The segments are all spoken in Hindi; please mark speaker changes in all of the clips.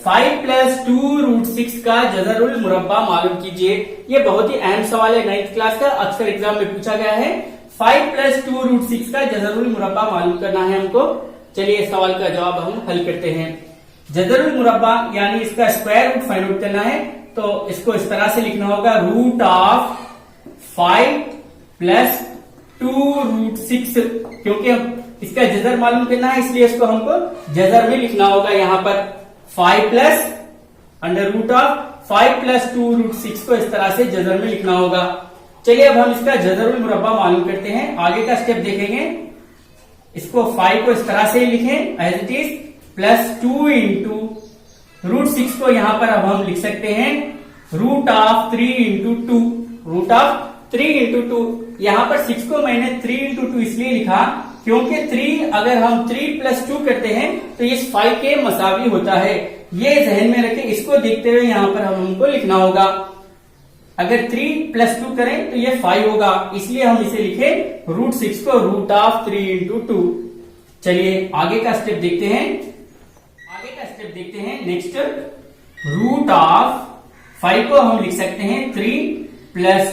Speaker 1: 5 प्लस 2√6 का जज़रुल मुरब्बा मालूम कीजिए। ये बहुत ही अहम सवाल है 9th क्लास का, अक्सर एग्जाम में पूछा गया है। 5 प्लस 2√6 का जज़रुल मुरब्बा मालूम करना है हमको। चलिए इस सवाल का जवाब हम हल करते हैं। जज़रुल मुरब्बा यानी इसका स्क्वायर रूट फाइंड आउट करना है, तो इसको इस तरह से लिखना होगा, रूट ऑफ 5 प्लस 2√6, क्योंकि इसका जज़र मालूम करना है इसलिए इसको हमको जज़र में लिखना होगा। यहाँ पर 5 plus under root of 5 plus 2√6 को इस तरह से जज़र में लिखना होगा। चलिए अब हम इसका जज़रुल मुरब्बा मालूम करते हैं। आगे का स्टेप देखेंगे। इसको 5 को इस तरह से लिखें as it is, plus 2 into √6 को यहां पर अब हम लिख सकते हैं root of 3 into 2, root of 3 into 2। यहां पर 6 को मैंने 3 इंटू 2 इसलिए लिखा क्योंकि 3 अगर हम 3 प्लस 2 करते हैं तो ये 5 के मसावी होता है। ये जहन में रखें, इसको देखते हुए यहां पर हमको लिखना होगा। अगर 3 प्लस 2 करें तो ये 5 होगा, इसलिए हम इसे लिखे √6 को रूट ऑफ 3 इंटू 2। चलिए आगे का स्टेप देखते हैं। नेक्स्ट रूट ऑफ 5 को हम लिख सकते हैं 3 प्लस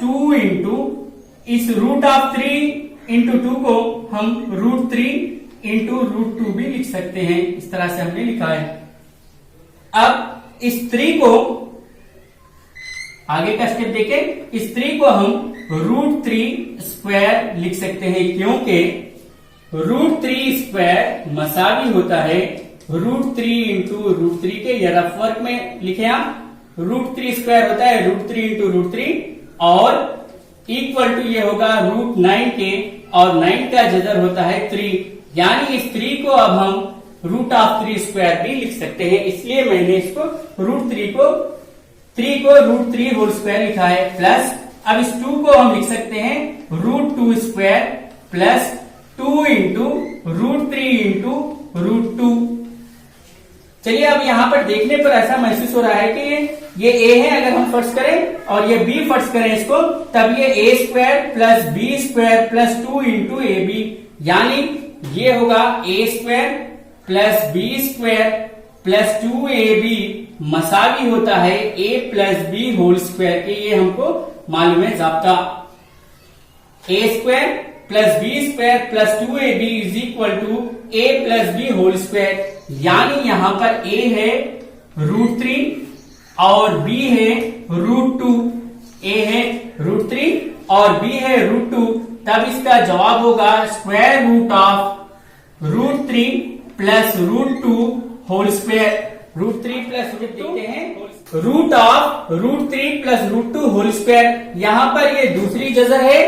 Speaker 1: 2 इंटू इस रूट ऑफ 3 इंटू 2 को हम √3 इंटू √2 भी लिख सकते हैं। इस तरह से हमने लिखा है। अब इस 3 को आगे का स्टेप देखें। इस 3 को हम √3 स्क्वायर लिख सकते हैं, क्योंकि √3 स्क्वायर मसावी होता है √3 इंटू √3 के। या रफ वर्क में लिखे आप, √3 स्क्वायर होता है √3 इंटू √3 और इक्वल टू ये होगा √9 के, और 9 का जज़र होता है 3, यानी इस 3 को अब हम रूट ऑफ 3 स्क्वायर भी लिख सकते हैं। इसलिए मैंने इसको √3 को √3 होल स्क्वायर लिखा है। प्लस अब इस 2 को हम लिख सकते हैं √2 स्क्वायर प्लस 2 इंटू √3 इंटू √2। चलिए अब यहां पर देखने पर ऐसा महसूस हो रहा है कि ये a है, अगर हम फर्ज करें और ये b फर्ज करें इसको, तब ये a square plus b square plus 2 into A B, यानी ये होगा a square plus b square plus 2ab मसावी होता है a plus b whole square के। ये हमको मालूम है जाब्ता। a square plus b square plus 2ab is equal to a plus b whole square, यानी यहां पर a है √3 और b है √2। a है √3 और b है √2, तब इसका जवाब होगा square root of √3 plus √2 whole square. √3 plus देखते हैं, root of √3 plus √2 whole square. यहां पर ये दूसरी जज़र है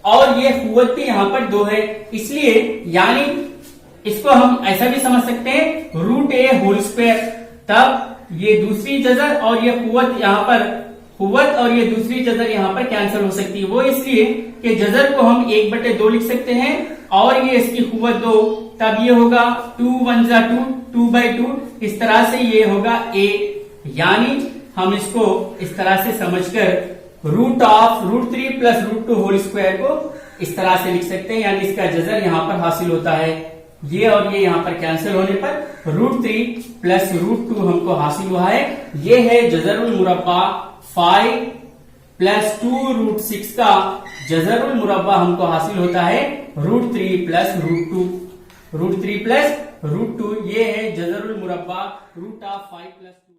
Speaker 1: और ये कुव्वत भी यहां पर 2 है, इसलिए यानी इसको हम ऐसा भी समझ सकते हैं √a होल स्क्वायर। तब ये दूसरी जज़र और ये कुव्वत यहाँ पर, कुव्वत और ये दूसरी जज़र यहाँ पर कैंसिल हो सकती है। वो इसलिए कि जज़र को हम 1/2 लिख सकते हैं और ये इसकी कुव्वत 2, तब ये होगा 2 1 जा 2, 2/2। इस तरह से ये होगा a, यानी हम इसको इस तरह से समझकर root of √3 plus √2 whole square को इस तरह से लिख सकते हैं, यानी इसका जज़र यहाँ पर हासिल होता है। ये और ये यहाँ पर कैंसिल होने पर √3 प्लस √2 हमको हासिल हुआ है। ये है जज़रुल मुरब्बा 5 प्लस 2√6 का जज़रुल मुरब्बा हमको हासिल होता है √3 प्लस √2। √3 प्लस √2 ये है जज़रुल मुरब्बा रूट ऑफ 5 प्लस 2।